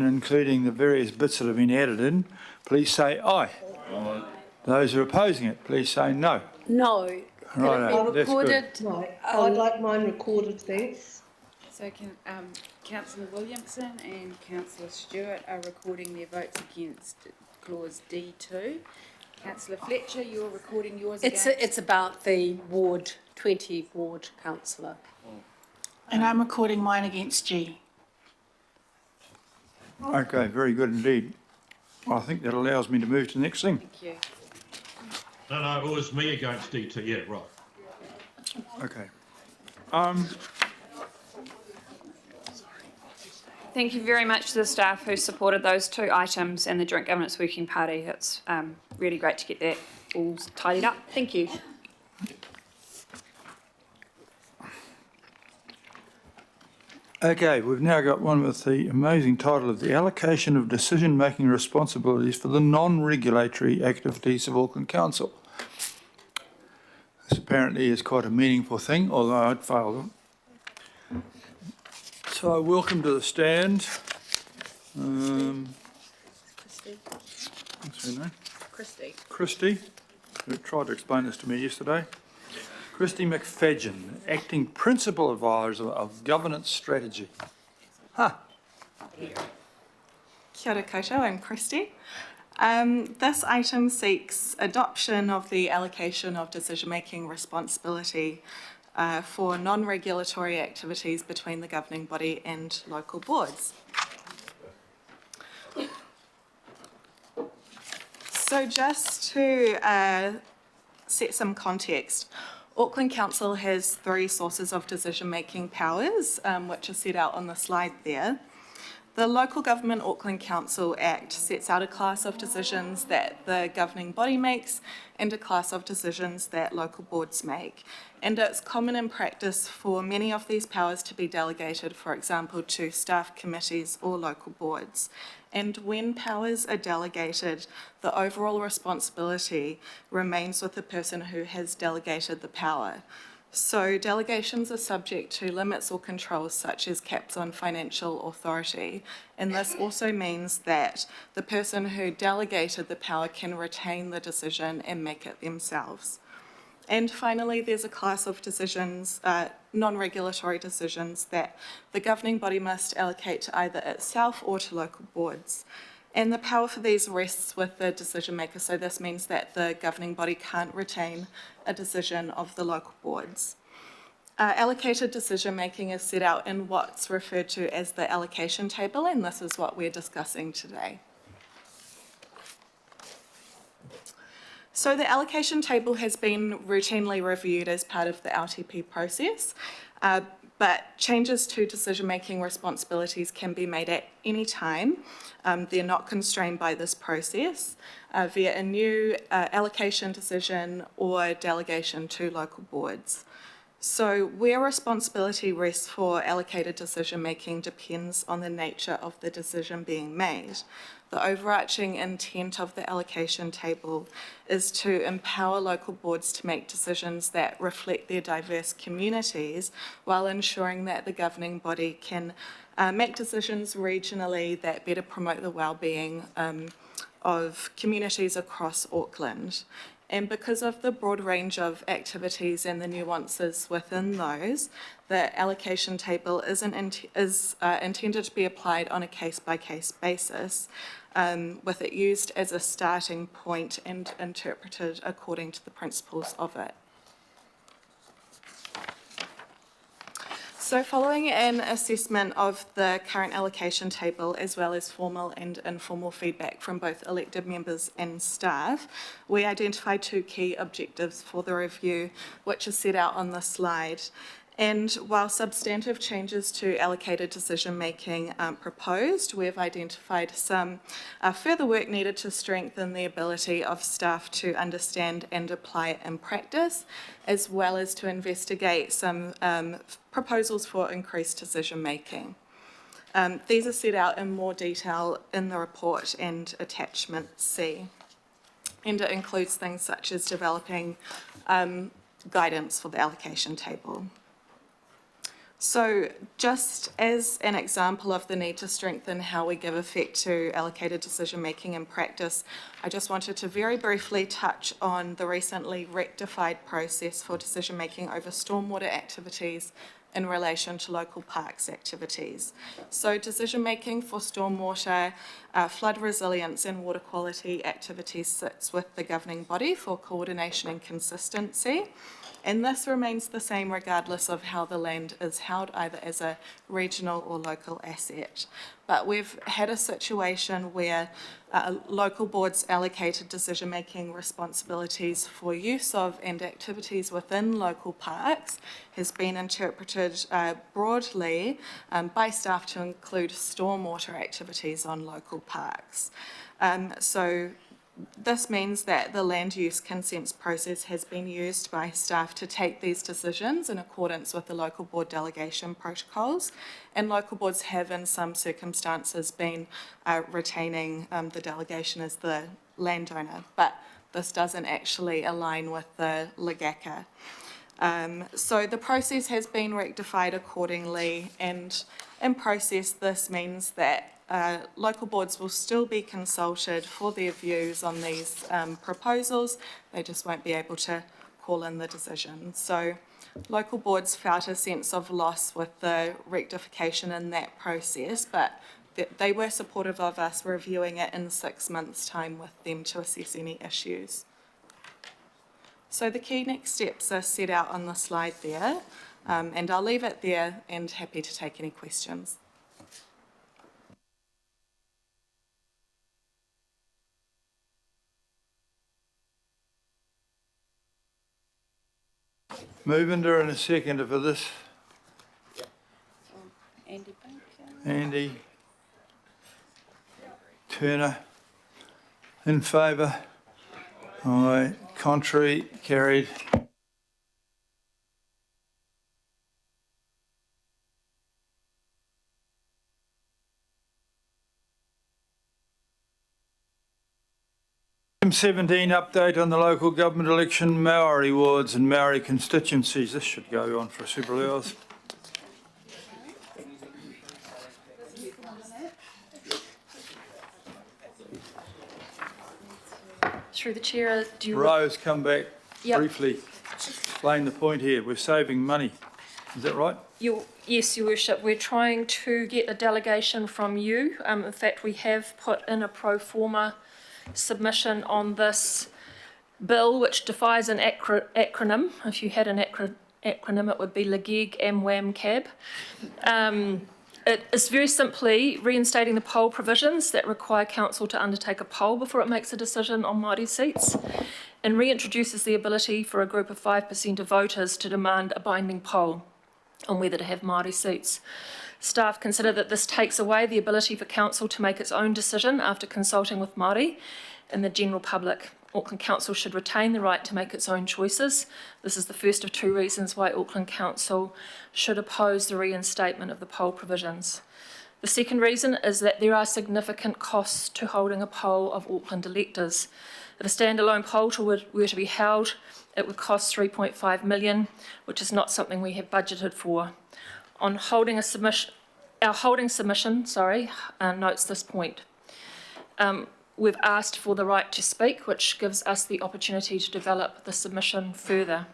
including the various bits that have been added in, please say aye. Aye. Those who are opposing it, please say no. No. Right, that's good. Right. I'd like mine recorded, thanks. So Councillor Williamson and Councillor Stewart are recording their votes against clause D2. Councillor Fletcher, you're recording yours against? It's about the Ward 20 Ward councillor. And I'm recording mine against G. Okay, very good indeed. I think that allows me to move to the next thing. Thank you. No, it was me against DT, yeah, right. Okay. Thank you very much to the staff who supported those two items and the Joint Governance Working Party. It's really great to get that all tidied up. Thank you. Okay, we've now got one with the amazing title of the Allocation of Decision-Making Responsibilities for the Non-Regulatory Activities of Auckland Council. This apparently is quite a meaningful thing, although I'd failed them. So welcome to the stand. Christy. What's her name? Christy. Christy, who tried to explain this to me yesterday. Christy McFadgen, Acting Principal Advisor of Governance Strategy. Kia ora koutou, I'm Christy. This item seeks adoption of the allocation of decision-making responsibility for non-regulatory activities between the governing body and local boards. So just to set some context, Auckland Council has 3 sources of decision-making powers, which are set out on the slide there. The Local Government Auckland Council Act sets out a class of decisions that the governing body makes and a class of decisions that local boards make. And it's common in practice for many of these powers to be delegated, for example, to staff committees or local boards. And when powers are delegated, the overall responsibility remains with the person who has delegated the power. So delegations are subject to limits or controls such as caps on financial authority, and this also means that the person who delegated the power can retain the decision and make it themselves. And finally, there's a class of decisions, non-regulatory decisions, that the governing body must allocate to either itself or to local boards. And the power for these rests with the decision maker, so this means that the governing body can't retain a decision of the local boards. Allocated decision making is set out in what's referred to as the allocation table, and this is what we're discussing today. So the allocation table has been routinely reviewed as part of the LTP process, but changes to decision-making responsibilities can be made at any time. They're not constrained by this process via a new allocation decision or delegation to local boards. So where responsibility rests for allocated decision-making depends on the nature of the decision being made. The overarching intent of the allocation table is to empower local boards to make decisions that reflect their diverse communities while ensuring that the governing body can make decisions regionally that better promote the well-being of communities across Auckland. And because of the broad range of activities and the nuances within those, the allocation table is intended to be applied on a case-by-case basis, with it used as a starting point and interpreted according to the principles of it. So following an assessment of the current allocation table, as well as formal and informal feedback from both elected members and staff, we identified 2 key objectives for the review, which are set out on the slide. And while substantive changes to allocated decision-making aren't proposed, we've identified some further work needed to strengthen the ability of staff to understand and apply it in practice, as well as to investigate some proposals for increased decision-making. These are set out in more detail in the report and attachment C. And it includes things such as developing guidance for the allocation table. So just as an example of the need to strengthen how we give effect to allocated decision-making in practice, I just wanted to very briefly touch on the recently rectified process for decision-making over stormwater activities in relation to local parks activities. So decision-making for stormwater, flood resilience and water quality activities sits with the governing body for coordination and consistency. And this remains the same regardless of how the land is held, either as a regional or local asset. But we've had a situation where local boards allocated decision-making responsibilities for use of and activities within local parks has been interpreted broadly by staff to include stormwater activities on local parks. So this means that the land use consents process has been used by staff to take these decisions in accordance with the local board delegation protocols, and local boards have in some circumstances been retaining the delegation as the landowner, but this doesn't actually align with the LGACA. So the process has been rectified accordingly, and in process this means that local boards will still be consulted for their views on these proposals. They just won't be able to call in the decision. So local boards felt a sense of loss with the rectification in that process, but they were supportive of us reviewing it in 6 months' time with them to assess any issues. So the key next steps are set out on the slide there, and I'll leave it there and happy to take any questions. Movender and a seconder for this. Andy Baker. Andy. Turner. In favour. Aye. Contrary. Carried. Item 17, update on the local government election Maori wards and Maori constituencies. This should go on for several hours. Through the chair, do you... Rose, come back Yep. briefly. Explain the point here. We're saving money. Is that right? Yes, Your Worship. We're trying to get a delegation from you. In fact, we have put in a pro forma submission on this bill, which defies an acronym. If you had an acronym, it would be LGEG AMWAM CAB. It is very simply reinstating the poll provisions that require council to undertake a poll before it makes a decision on Māori seats, and reintroduces the ability for a group of 5% of voters to demand a binding poll on whether to have Māori seats. Staff consider that this takes away the ability for council to make its own decision after consulting with Māori and the general public. Auckland Council should retain the right to make its own choices. This is the first of two reasons why Auckland Council should oppose the reinstatement of the poll provisions. The second reason is that there are significant costs to holding a poll of Auckland electors. If a standalone poll were to be held, it would cost $3.5 million, which is not something we have budgeted for. On holding a submission, our holding submission, notes this point. We've asked for the right to speak, which gives us the opportunity to develop the submission further.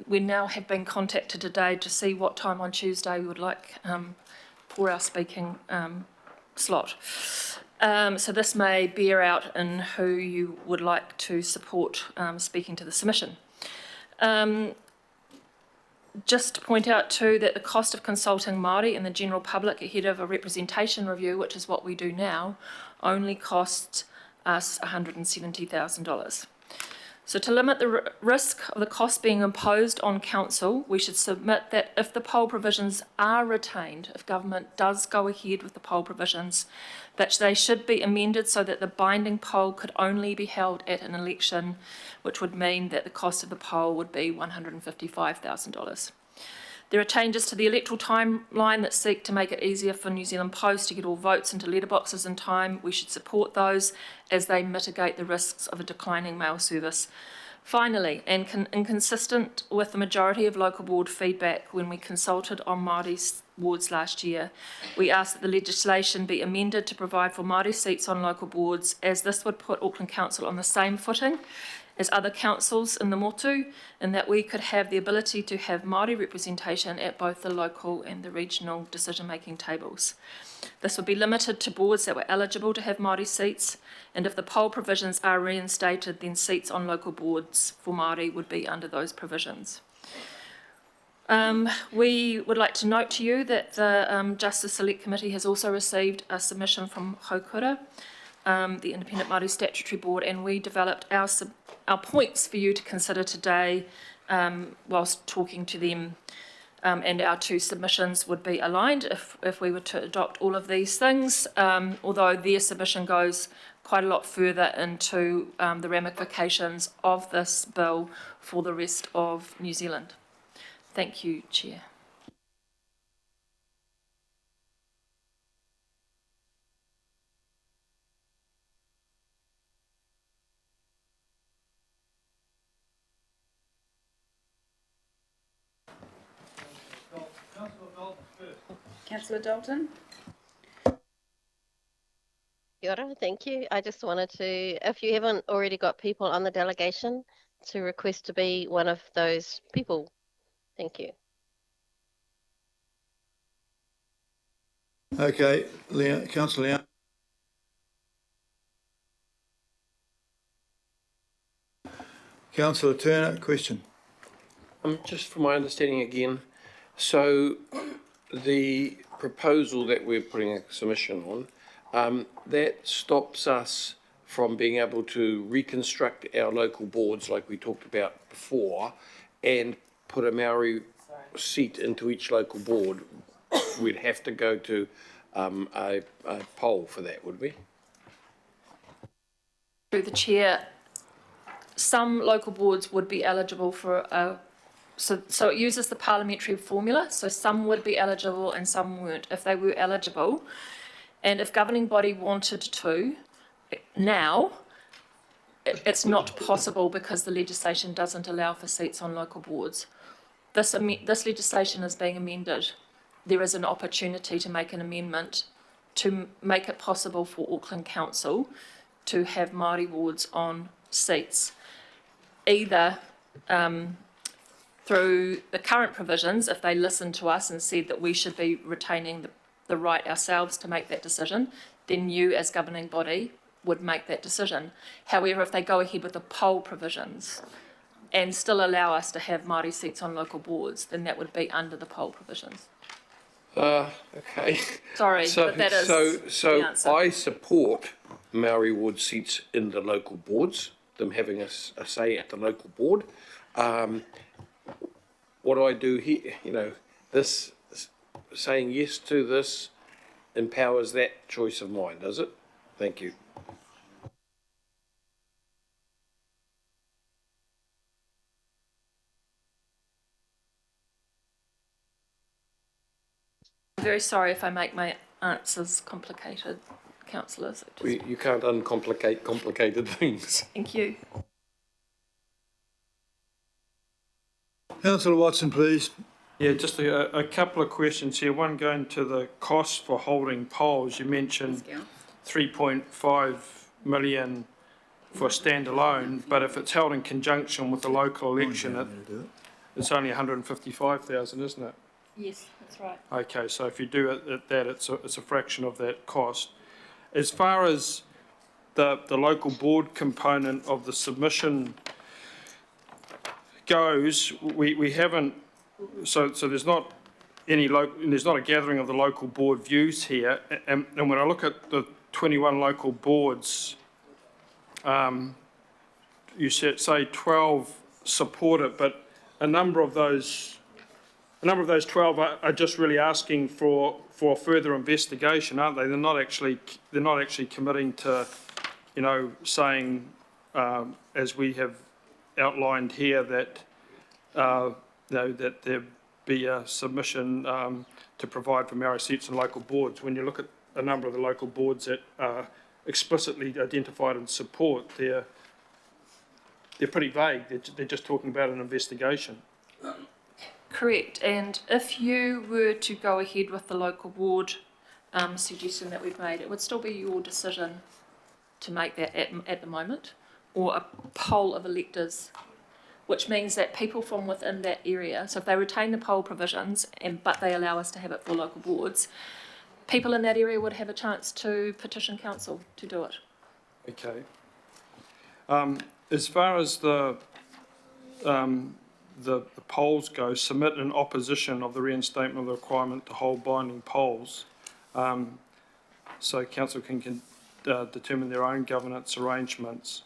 We now have been contacted today to see what time on Tuesday we would like for our speaking slot. So this may bear out in who you would like to support speaking to the submission. Just to point out too that the cost of consulting Māori and the general public ahead of a representation review, which is what we do now, only costs us $170,000. So to limit the risk of the cost being imposed on council, we should submit that if the poll provisions are retained, if government does go ahead with the poll provisions, that they should be amended so that the binding poll could only be held at an election, which would mean that the cost of the poll would be $155,000. There are changes to the electoral timeline that seek to make it easier for New Zealand Post to get all votes into letterboxes in time. We should support those as they mitigate the risks of a declining mail service. Finally, and inconsistent with the majority of local board feedback when we consulted on Māori wards last year, we asked that the legislation be amended to provide for Māori seats on local boards, as this would put Auckland Council on the same footing as other councils in the motu, and that we could have the ability to have Māori representation at both the local and the regional decision-making tables. This would be limited to boards that were eligible to have Māori seats, and if the poll provisions are reinstated, then seats on local boards for Māori would be under those provisions. We would like to note to you that the Justice Select Committee has also received a submission from Haukura, the Independent Māori Statutory Board, and we developed our points for you to consider today whilst talking to them, and our two submissions would be aligned if we were to adopt all of these things, although their submission goes quite a lot further into the ramifications of this bill for the rest of New Zealand. Thank you, Chair. Councillor Dalton? Kia ora, thank you. I just wanted to, if you haven't already got people on the delegation, to request to be one of those people. Thank you. Okay, Councillor Leon. Councillor Turner, question. Just from my understanding again, so the proposal that we're putting a submission on, that stops us from being able to reconstruct our local boards like we talked about before and put a Maori seat into each local board. We'd have to go to a poll for that, would we? Through the Chair, some local boards would be eligible for a So it uses the parliamentary formula, so some would be eligible and some weren't. If they were eligible, and if governing body wanted to, now, it's not possible because the legislation doesn't allow for seats on local boards. This legislation is being amended. There is an opportunity to make an amendment to make it possible for Auckland Council to have Māori wards on seats, either through the current provisions, if they listened to us and said that we should be retaining the right ourselves to make that decision, then you as governing body would make that decision. However, if they go ahead with the poll provisions and still allow us to have Māori seats on local boards, then that would be under the poll provisions. Okay. Sorry, but that is the answer. I support Maori ward seats in the local boards, them having a say at the local board. What do I do here? You know, this saying yes to this empowers that choice of mine, does it? Thank you. I'm very sorry if I make my answers complicated, councillors. You can't uncomplicate complicated things. Thank you. Councillor Watson, please. Yeah, just a couple of questions here. One going to the cost for holding polls. You mentioned 3.5 million for standalone, but if it's held in conjunction with the local election, it's only 155,000, isn't it? Yes, that's right. Okay, so if you do it at that, it's a fraction of that cost. As far as the local board component of the submission goes, we haven't, so there's not any there's not a gathering of the local board views here, and when I look at the 21 local boards, you say 12 support it, but a number of those 12 are just really asking for further investigation, aren't they? They're not actually committing to, you know, saying as we have outlined here that that there be a submission to provide for Maori seats in local boards. When you look at a number of the local boards that are explicitly identified in support, they're they're pretty vague. They're just talking about an investigation. Correct, and if you were to go ahead with the local ward suggestion that we've made, it would still be your decision to make that at the moment, or a poll of electors, which means that people from within that area, so if they retain the poll provisions, but they allow us to have it for local boards, people in that area would have a chance to petition council to do it. Okay. As far as the polls go, submit in opposition of the reinstatement of the requirement to hold binding polls, so council can determine their own governance arrangements.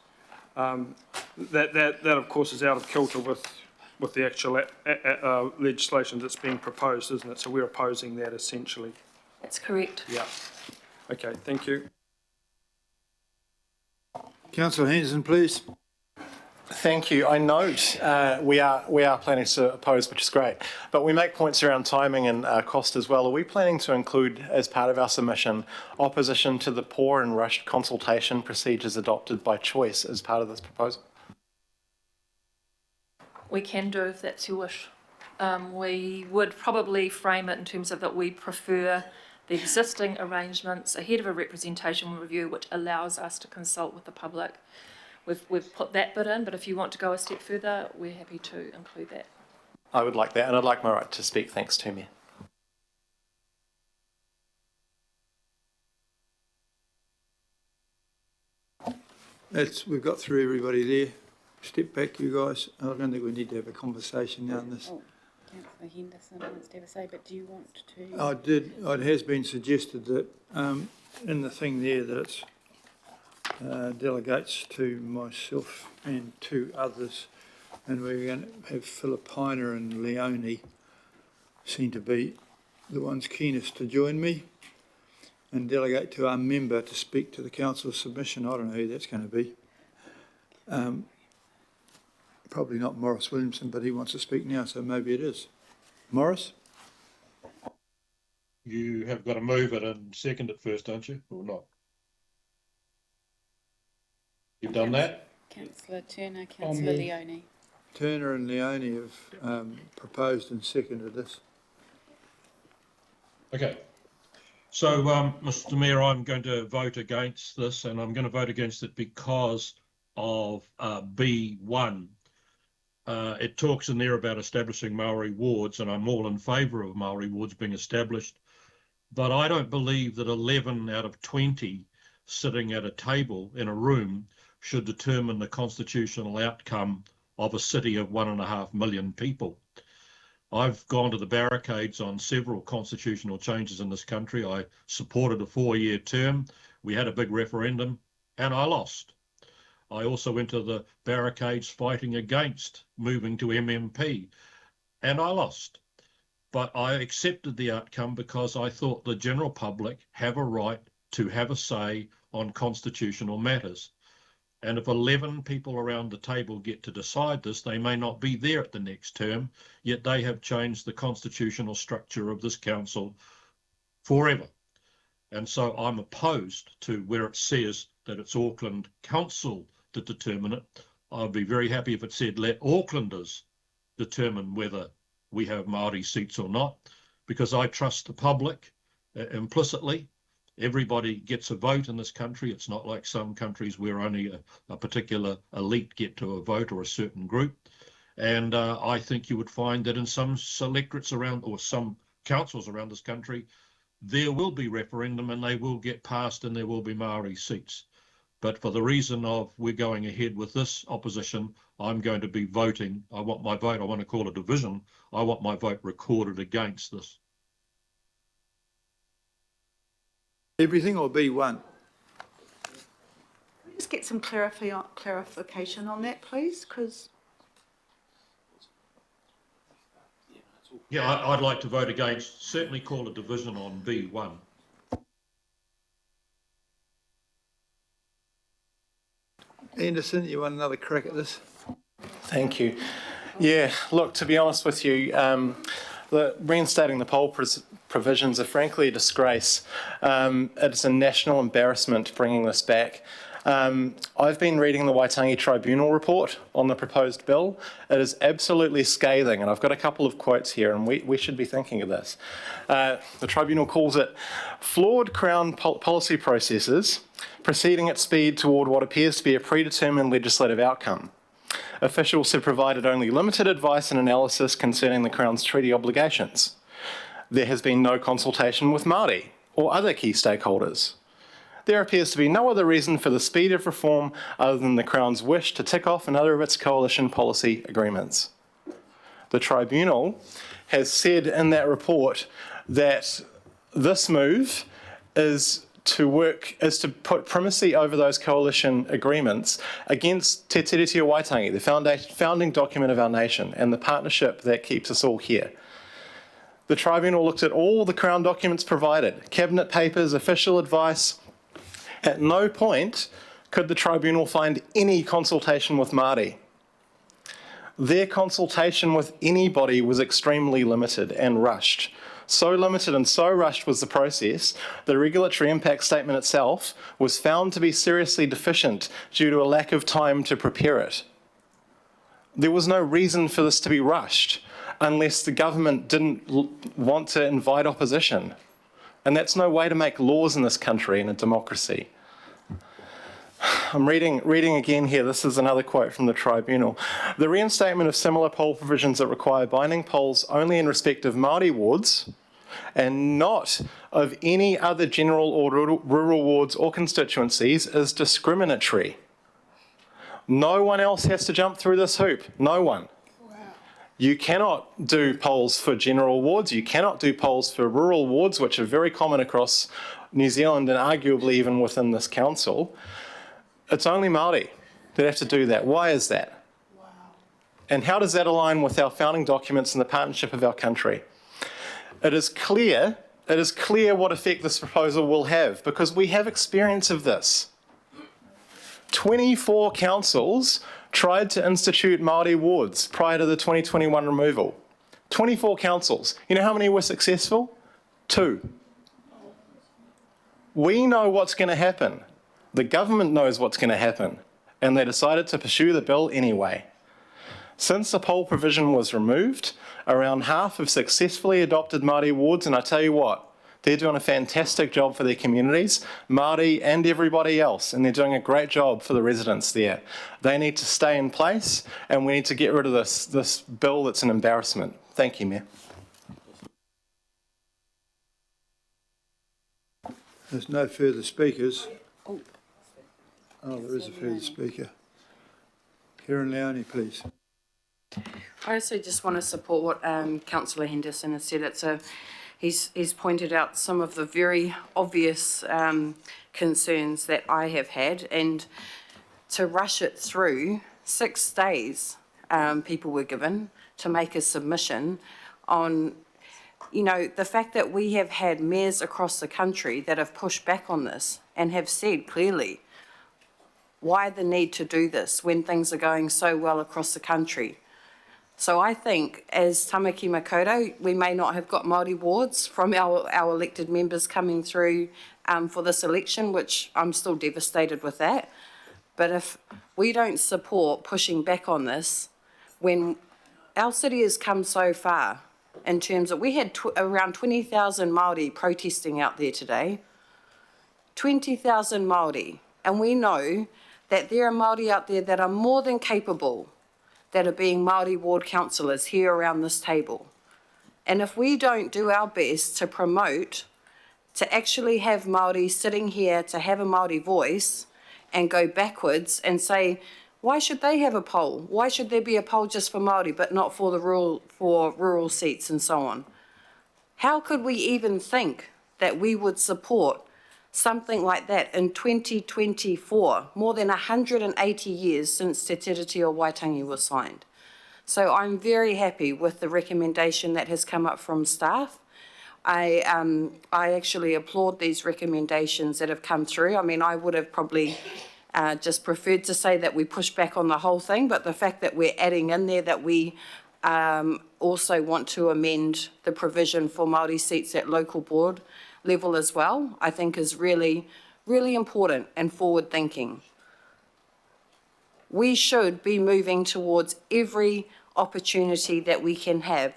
That of course is out of kilter with the actual legislation that's being proposed, isn't it? So we're opposing that essentially. That's correct. Yeah. Okay, thank you. Councillor Henderson, please. Thank you. I note we are planning to oppose, which is great, but we make points around timing and cost as well. Are we planning to include, as part of our submission, opposition to the poor and rushed consultation procedures adopted by choice as part of this proposal? We can do if that's your wish. We would probably frame it in terms of that we prefer the existing arrangements ahead of a representation review, which allows us to consult with the public. We've put that bit in, but if you want to go a step further, we're happy to include that. I would like that, and I'd like my right to speak. Thanks to me. We've got through everybody there. Step back, you guys. I don't think we need to have a conversation now on this. Oh, Councillor Henderson wants to have a say, but do you want to? It has been suggested that in the thing there that it's delegates to myself and two others, and we're going to have Philippina and Leone seem to be the ones keenest to join me, and delegate to our member to speak to the council's submission. I don't know who that's going to be. Probably not Maurice Williamson, but he wants to speak now, so maybe it is. Maurice? You have got to move it and second it first, don't you, or not? You've done that? Councillor Turner, Councillor Leone. Turner and Leone have proposed and seconded this. Okay. So, Mr. Mayor, I'm going to vote against this, and I'm going to vote against it because of B1. It talks in there about establishing Maori wards, and I'm all in favour of Maori wards being established, but I don't believe that 11 out of 20 sitting at a table in a room should determine the constitutional outcome of a city of 1.5 million people. I've gone to the barricades on several constitutional changes in this country. I supported a 4-year term. We had a big referendum and I lost. I also went to the barricades fighting against moving to MMP and I lost. But I accepted the outcome because I thought the general public have a right to have a say on constitutional matters. And if 11 people around the table get to decide this, they may not be there at the next term, yet they have changed the constitutional structure of this council forever. And so I'm opposed to where it says that it's Auckland Council to determine it. I'd be very happy if it said let Aucklanders determine whether we have Māori seats or not, because I trust the public implicitly. Everybody gets a vote in this country. It's not like some countries where only a particular elite get to a vote or a certain group. And I think you would find that in some electorates around, or some councils around this country, there will be referendum and they will get passed and there will be Māori seats. But for the reason of we're going ahead with this opposition, I'm going to be voting. I want my vote, I want to call a division. I want my vote recorded against this. Everything or B1? Just get some clarification on that, please, because... Yeah, I'd like to vote against, certainly call a division on B1. Anderson, you want another crack at this? Thank you. Yeah, look, to be honest with you, the reinstating the poll provisions are frankly a disgrace. It's a national embarrassment bringing this back. I've been reading the Waitangi Tribunal report on the proposed bill. It is absolutely scathing, and I've got a couple of quotes here, and we should be thinking of this. The Tribunal calls it flawed Crown policy processes proceeding at speed toward what appears to be a predetermined legislative outcome. Officials have provided only limited advice and analysis concerning the Crown's treaty obligations. There has been no consultation with Māori or other key stakeholders. There appears to be no other reason for the speed of reform other than the Crown's wish to tick off another of its coalition policy agreements. The Tribunal has said in that report that this move is to put primacy over those coalition agreements against Te Tiriti o Waitangi, the founding document of our nation and the partnership that keeps us all here. The Tribunal looked at all the Crown documents provided, cabinet papers, official advice. At no point could the Tribunal find any consultation with Māori. Their consultation with anybody was extremely limited and rushed. So limited and so rushed was the process, the regulatory impact statement itself was found to be seriously deficient due to a lack of time to prepare it. There was no reason for this to be rushed unless the government didn't want to invite opposition. And that's no way to make laws in this country in a democracy. I'm reading again here. This is another quote from the Tribunal. The reinstatement of similar poll provisions that require binding polls only in respect of Māori wards and not of any other general or rural wards or constituencies is discriminatory. No one else has to jump through this hoop. No one. You cannot do polls for general wards. You cannot do polls for rural wards, which are very common across New Zealand and arguably even within this council. It's only Māori that have to do that. Why is that? Wow. And how does that align with our founding documents and the partnership of our country? It is clear what effect this proposal will have because we have experience of this. 24 councils tried to institute Māori wards prior to the 2021 removal. 24 councils. You know how many were successful? 2. We know what's going to happen. The government knows what's going to happen, and they decided to pursue the bill anyway. Since the poll provision was removed, around half have successfully adopted Māori wards, and I tell you what, they're doing a fantastic job for their communities, Māori and everybody else, and they're doing a great job for the residents there. They need to stay in place, and we need to get rid of this bill that's an embarrassment. Thank you, Mayor. There's no further speakers. Oh, there is a further speaker. Karen Leone, please. I also just want to support what Councillor Henderson has said. He's pointed out some of the very obvious concerns that I have had, and to rush it through, 6 days people were given to make a submission on, you know, the fact that we have had mayors across the country that have pushed back on this and have said clearly why the need to do this when things are going so well across the country. So I think as Tamaki Makaurau, we may not have got Māori wards from our elected members coming through for this election, which I'm still devastated with that. But if we don't support pushing back on this, when our city has come so far in terms of, we had around 20,000 Māori protesting out there today, 20,000 Māori, and we know that there are Māori out there that are more than capable that are being Māori ward councillors here around this table. And if we don't do our best to promote, to actually have Māori sitting here, to have a Māori voice and go backwards and say, why should they have a poll? Why should there be a poll just for Māori but not for the rural seats and so on? How could we even think that we would support something like that in 2024, more than 180 years since Te Tiriti o Waitangi was signed? So I'm very happy with the recommendation that has come up from staff. I actually applaud these recommendations that have come through. I mean, I would have probably just preferred to say that we push back on the whole thing, but the fact that we're adding in there that we also want to amend the provision for Māori seats at local board level as well, I think is really, really important and forward thinking we should be moving towards every opportunity that we can have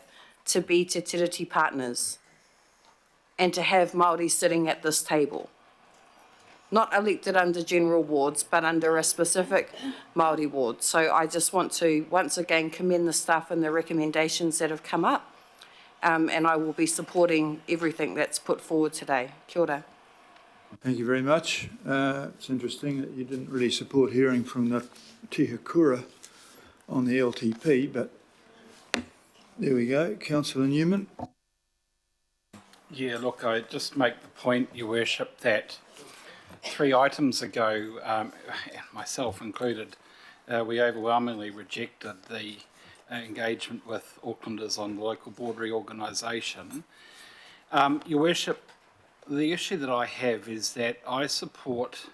to be Te Tiriti partners and to have Māori sitting at this table. Not elected under general wards, but under a specific Māori ward. So I just want to once again commend the staff and the recommendations that have come up, and I will be supporting everything that's put forward today. Kia ora. Thank you very much. It's interesting that you didn't really support hearing from the Tihakura on the LTP, but there we go. Councillor Newman. Yeah, look, I just make the point, Your Worship, that 3 items ago, myself included, we overwhelmingly rejected the engagement with Aucklanders on the local board reorganisation. Your Worship, the issue that I have is that I support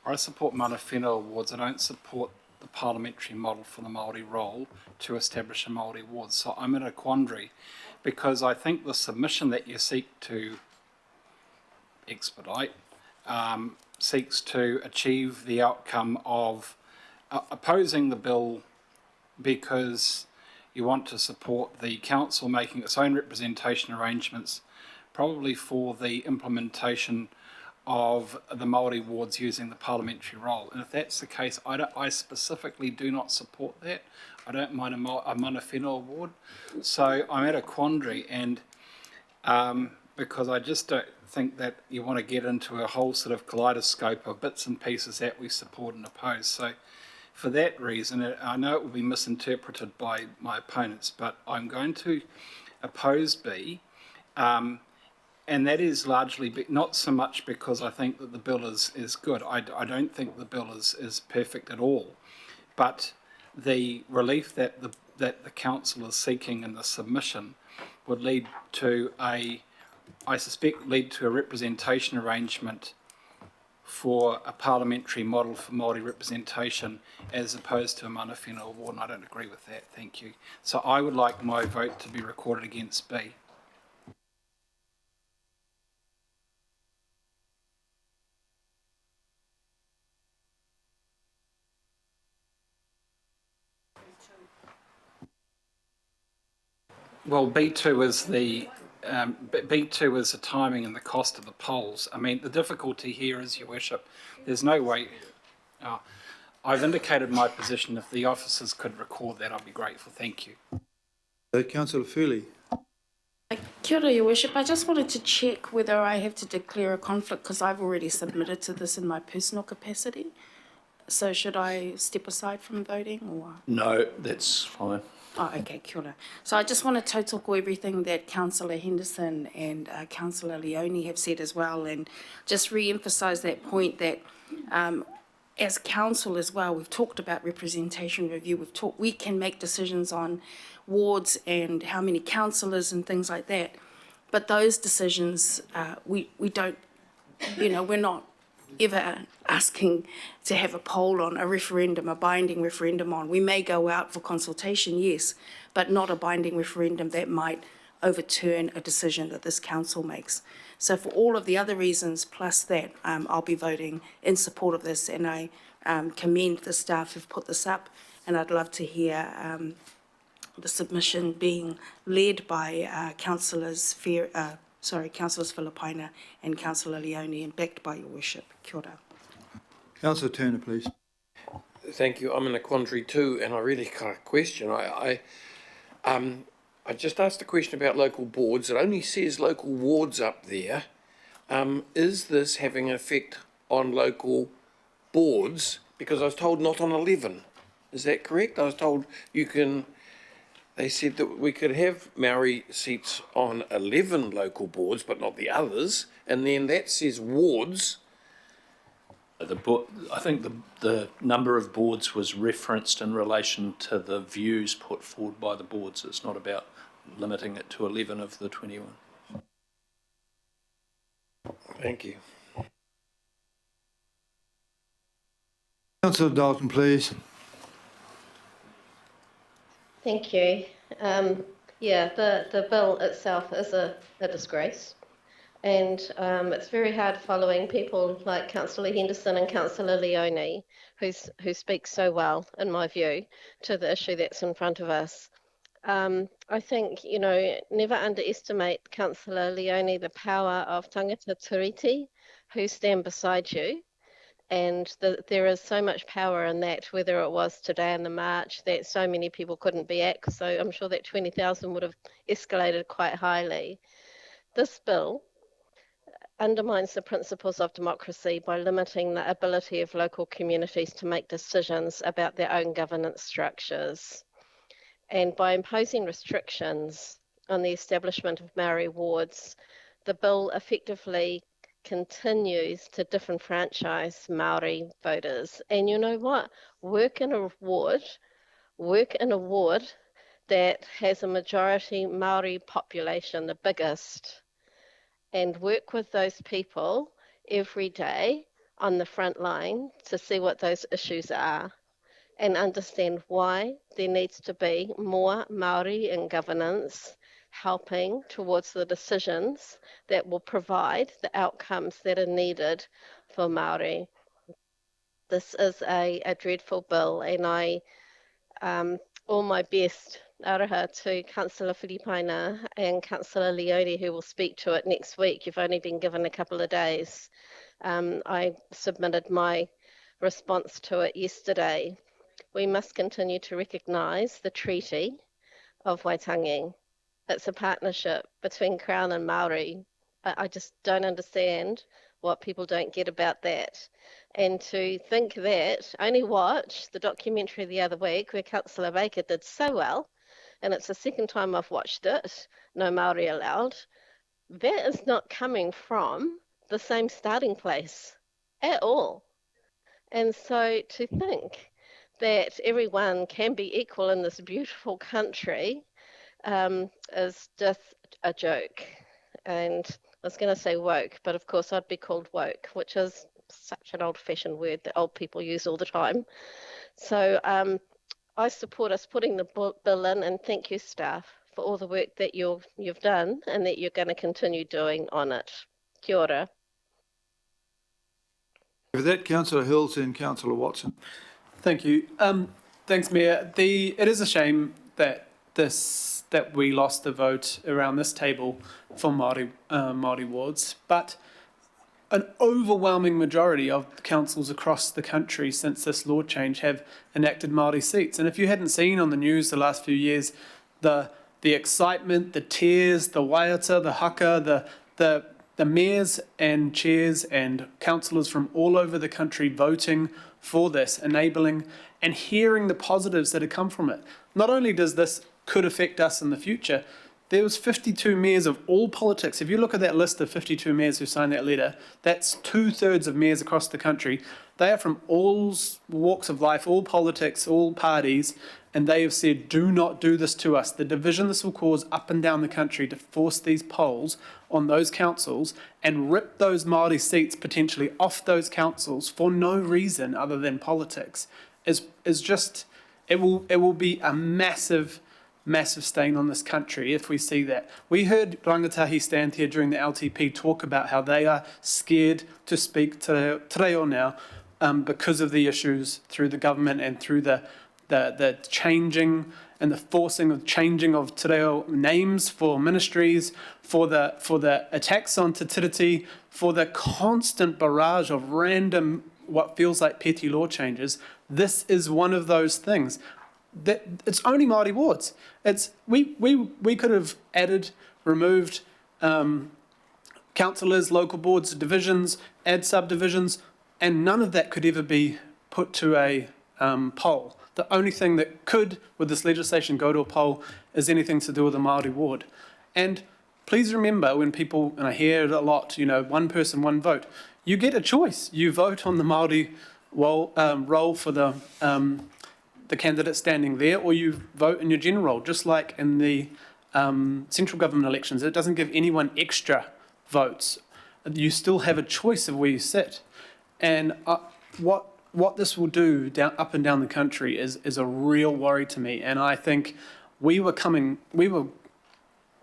mana whenua wards. I don't support the parliamentary model for the Māori role to establish a Māori ward. So I'm in a quandary because I think the submission that you seek to expedite seeks to achieve the outcome of opposing the bill because you want to support the council making its own representation arrangements, probably for the implementation of the Māori wards using the parliamentary role. And if that's the case, I specifically do not support that. I don't mind a mana whenua ward. So I'm at a quandary, and because I just don't think that you want to get into a whole sort of kaleidoscope of bits and pieces that we support and oppose. So for that reason, I know it will be misinterpreted by my opponents, but I'm going to oppose B. And that is largely not so much because I think that the bill is good. I don't think the bill is perfect at all. But the relief that the council is seeking in the submission would lead to I suspect lead to a representation arrangement for a parliamentary model for Māori representation as opposed to a mana whenua ward, and I don't agree with that. Thank you. So I would like my vote to be recorded against B. Well, B2 is the B2 is the timing and the cost of the polls. I mean, the difficulty here is, Your Worship, there's no way. I've indicated my position. If the officers could record that, I'd be grateful. Thank you. Councillor Furley. Kia ora, Your Worship. I just wanted to check whether I have to declare a conflict because I've already submitted to this in my personal capacity. So should I step aside from voting or? No, that's fine. Oh, okay, kia ora. So I just want to tautoko everything that Councillor Henderson and Councillor Leone have said as well, and just re-emphasise that point that as council as well, we've talked about representation review, we can make decisions on wards and how many councillors and things like that, but those decisions, we don't, we're not ever asking to have a poll on a referendum, a binding referendum on. We may go out for consultation, yes, but not a binding referendum that might overturn a decision that this council makes. So for all of the other reasons, plus that, I'll be voting in support of this, and I commend the staff who've put this up, and I'd love to hear the submission being led by Councillors Filipina and Councillor Leone, and backed by Your Worship. Kia ora. Councillor Turner, please. Thank you. I'm in a quandary too, and I really got a question. I just asked a question about local boards. It only says local wards up there. Is this having an effect on local boards? Because I was told not on 11. Is that correct? I was told you can. They said that we could have Maori seats on 11 local boards, but not the others. And then that says wards. I think the number of boards was referenced in relation to the views put forward by the boards. It's not about limiting it to 11 of the 21. Thank you. Councillor Dalton, please. Thank you. Yeah, the bill itself is a disgrace. And it's very hard following people like Councillor Henderson and Councillor Leone, who speak so well, in my view, to the issue that's in front of us. I think, you know, never underestimate Councillor Leone the power of tangata tiriti who stand beside you. And there is so much power in that, whether it was today in the march that so many people couldn't be at, so I'm sure that 20,000 would have escalated quite highly. This bill undermines the principles of democracy by limiting the ability of local communities to make decisions about their own governance structures. And by imposing restrictions on the establishment of Maori wards, the bill effectively continues to disenfranchise Maori voters. And you know what? Work in a ward that has a majority Maori population, the biggest, and work with those people every day on the front line to see what those issues are and understand why there needs to be more Maori in governance, helping towards the decisions that will provide the outcomes that are needed for Maori. This is a dreadful bill, and I all my best araha to Councillor Filipaina and Councillor Leone, who will speak to it next week. You've only been given a couple of days. I submitted my response to it yesterday. We must continue to recognise the Treaty of Waitangi. It's a partnership between Crown and Maori. I just don't understand what people don't get about that. And to think that, only watch the documentary the other week where Councillor Baker did so well, and it's the second time I've watched it, No Maori Allowed, that is not coming from the same starting place at all. And so to think that everyone can be equal in this beautiful country is just a joke. And I was going to say woke, but of course I'd be called woke, which is such an old-fashioned word that old people use all the time. So I support us putting the bill in, and thank you, staff, for all the work that you've done and that you're going to continue doing on it. Kia ora. For that, Councillor Hills and Councillor Watson. Thank you. Thanks, Mayor. It is a shame that we lost the vote around this table for Māori wards, but an overwhelming majority of councils across the country since this law change have enacted Māori seats. And if you hadn't seen on the news the last few years, the excitement, the tears, the waiata, the haka, the mayors and chairs and councillors from all over the country voting for this, enabling and hearing the positives that have come from it. Not only does this could affect us in the future, there was 52 mayors of all politics. If you look at that list of 52 mayors who signed that letter, that's 2/3 of mayors across the country. They are from all walks of life, all politics, all parties, and they have said, do not do this to us. The division this will cause up and down the country to force these polls on those councils and rip those Māori seats potentially off those councils for no reason other than politics is just, it will be a massive stain on this country if we see that. We heard Rangatahi stand here during the LTP talk about how they are scared to speak to Te Reo now because of the issues through the government and through the changing and the forcing of changing of Te Reo names for ministries, for the attacks on Te Tiriti, for the constant barrage of random, what feels like petty law changes. This is one of those things. That it's only Māori wards. We could have added, removed councillors, local boards, divisions, add subdivisions, and none of that could ever be put to a poll. The only thing that could, with this legislation, go to a poll is anything to do with a Māori ward. And please remember when people, and I hear it a lot, one person, one vote, you get a choice. You vote on the Māori role for the candidate standing there, or you vote in your general role, just like in the central government elections. It doesn't give anyone extra votes. You still have a choice of where you sit. And what this will do up and down the country is a real worry to me. And I think we were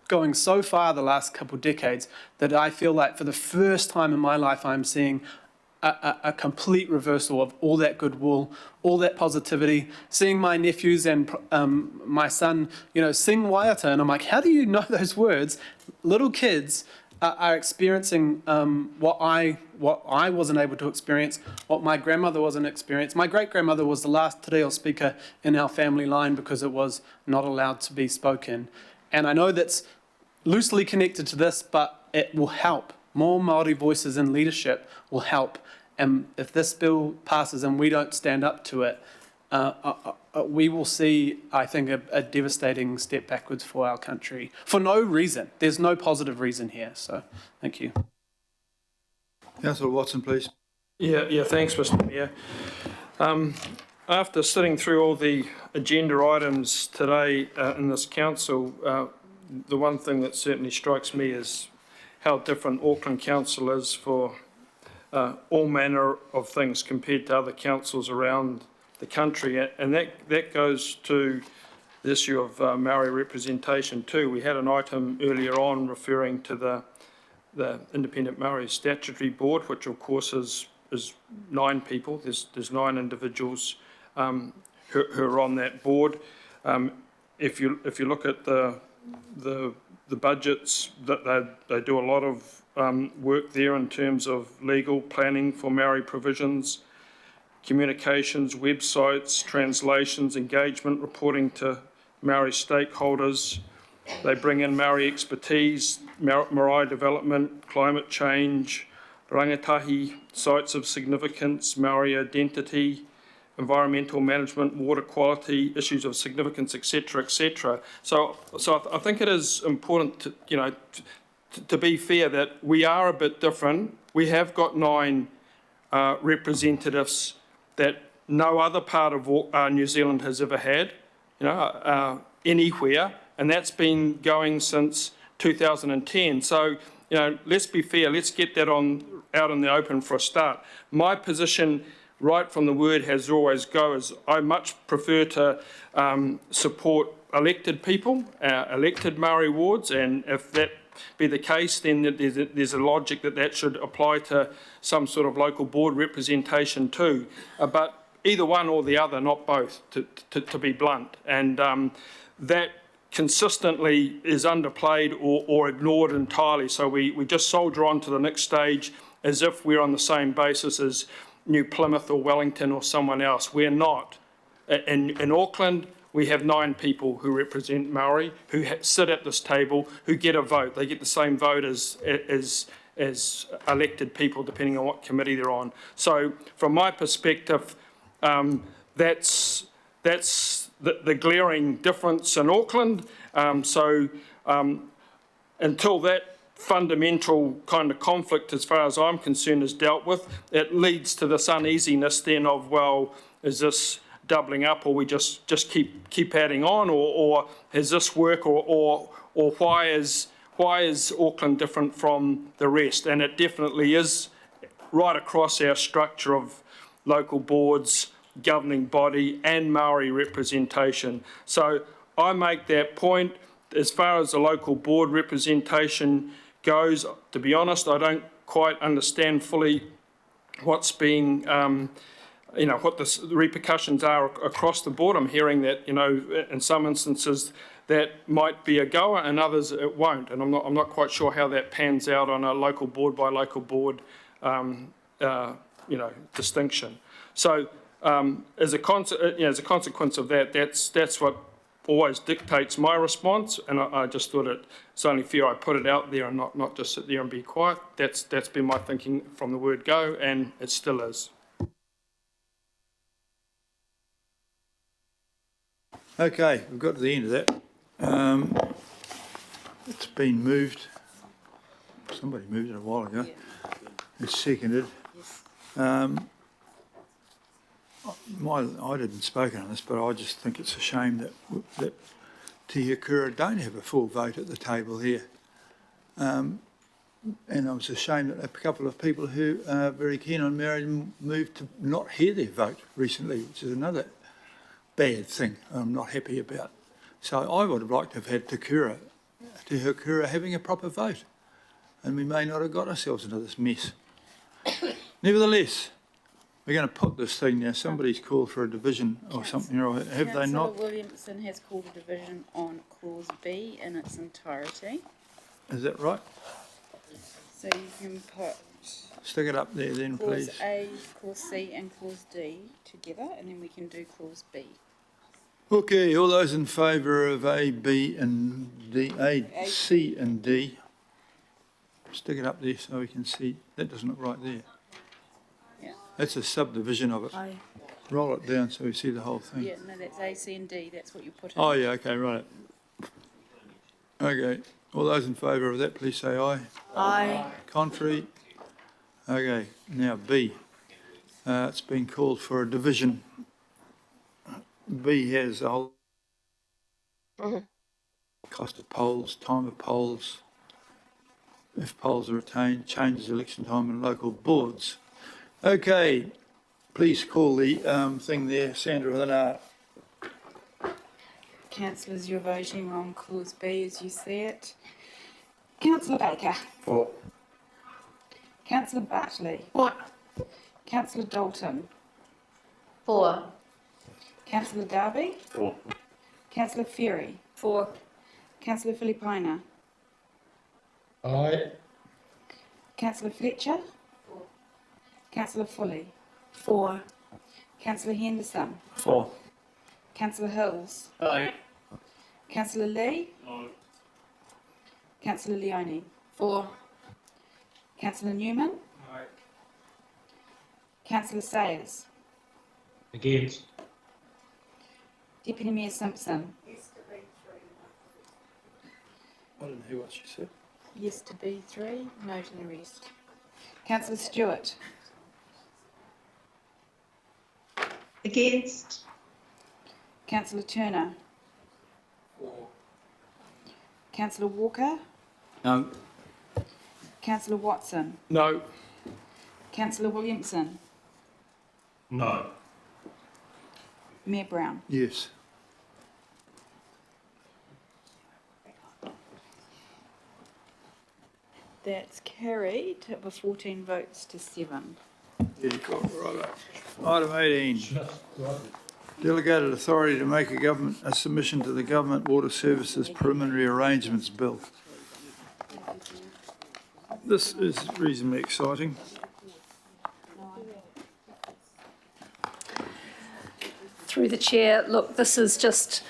going so far the last couple of decades that I feel like for the first time in my life I'm seeing a complete reversal of all that goodwill, all that positivity. Seeing my nephews and my son, sing Waiata, and I'm like, how do you know those words? Little kids are experiencing what I wasn't able to experience, what my grandmother wasn't experiencing. My great-grandmother was the last te reo speaker in our family line because it was not allowed to be spoken. And I know that's loosely connected to this, but it will help. More Māori voices in leadership will help. And if this bill passes and we don't stand up to it, we will see, I think, a devastating step backwards for our country for no reason. There's no positive reason here. So, thank you. Councillor Watson, please. Yeah, thanks, Mr. Mayor. After sitting through all the agenda items today in this council, the one thing that certainly strikes me is how different Auckland Council is for all manner of things compared to other councils around the country, and that goes to the issue of Māori representation too. We had an item earlier on referring to the Independent Māori Statutory Board, which of course is 9 people. There's 9 individuals who are on that board. If you look at the budgets, that they do a lot of work there in terms of legal planning for Māori provisions, communications, websites, translations, engagement, reporting to Māori stakeholders. They bring in Māori expertise, marae development, climate change, rangatahi, sites of significance, Māori identity, environmental management, water quality, issues of significance, etc., etc. So I think it is important to be fair that we are a bit different. We have got 9 representatives that no other part of New Zealand has ever had, anywhere, and that's been going since 2010. So, let's be fair. Let's get that out in the open for a start. My position, right from the word has always go, is I much prefer to support elected people, elected Māori wards, and if that be the case, then there's a logic that should apply to some sort of local board representation too. But either one or the other, not both, to be blunt. And that consistently is underplayed or ignored entirely. So we just soldier on to the next stage as if we're on the same basis as New Plymouth or Wellington or someone else. We're not. In Auckland, we have 9 people who represent Māori, who sit at this table, who get a vote. They get the same vote as elected people, depending on what committee they're on. So, from my perspective, that's the glaring difference in Auckland. Until that fundamental kind of conflict, as far as I'm concerned, is dealt with, it leads to this uneasiness then of, well, is this doubling up, or we just keep adding on, or has this work, or why is Auckland different from the rest? And it definitely is right across our structure of local boards, governing body, and Māori representation. So I make that point. As far as the local board representation goes, to be honest, I don't quite understand fully what's being what the repercussions are across the board. I'm hearing that, in some instances that might be a goer, and others it won't. And I'm not quite sure how that pans out on a local board by local board, distinction. So as a consequence of that, that's what always dictates my response. And I just thought it's only fair I put it out there and not just sit there and be quiet. That's been my thinking from the word go, and it still is. Okay, we've got to the end of that. It's been moved. Somebody moved it a while ago. It's seconded. I didn't speak on this, but I just think it's a shame that Te Akura don't have a full vote at the table here. And I was ashamed that a couple of people who are very keen on marriage moved to not hear their vote recently, which is another bad thing I'm not happy about. So I would have liked to have had Te Akura Te Hukura having a proper vote. And we may not have got ourselves into this mess. Nevertheless, we're going to put this thing now. Somebody's called for a division or something, or have they not? Councillor Williamson has called a division on clause B in its entirety. Is that right? So you can put Stick it up there then, clause please. A, clause C and clause D together, and then we can do clause B. Okay, all those in favour of A, B and D, A, C and D. Stick it up there so we can see. That doesn't look right there. Yeah. That's a subdivision of it. Aye. Roll it down so we see the whole thing. Yeah, no, that's A, C and D, that's what you put in. Oh, yeah, okay, right. Okay, all those in favour of that, please say aye. Aye. Contrary? Okay, now B. It's been called for a division. B has a whole cost of polls, time of polls, if polls are retained, changes election time and local boards. Okay, please call the thing there, Sandra, with an R. Councillors, you're voting on clause B as you see it. Councillor Baker. For. Councillor Bartley. What? Councillor Dalton. 4. Councillor Darby. 4. Councillor Ferry. 4. Councillor Filipina. Aye. Councillor Fletcher. Councillor Foley. 4. Councillor Henderson. 4. Councillor Hills. Aye. Councillor Lee. Councillor Leone. 4. Councillor Newman. Councillor Sayers. Against. Deputy Mayor Simpson. I didn't hear what she said. Yes to B3, no to the rest. Councillor Stewart. Against? Councillor Turner. Councillor Walker. No. Councillor Watson. No. Councillor Williamson. No. Mayor Brown. Yes. That's carried with 14 votes to 7. Yeah, you got it right up. Item 18. Delegated authority to make a submission to the Government Water Services Preliminary Arrangements Bill. This is reasonably exciting. Through the chair, look, this is just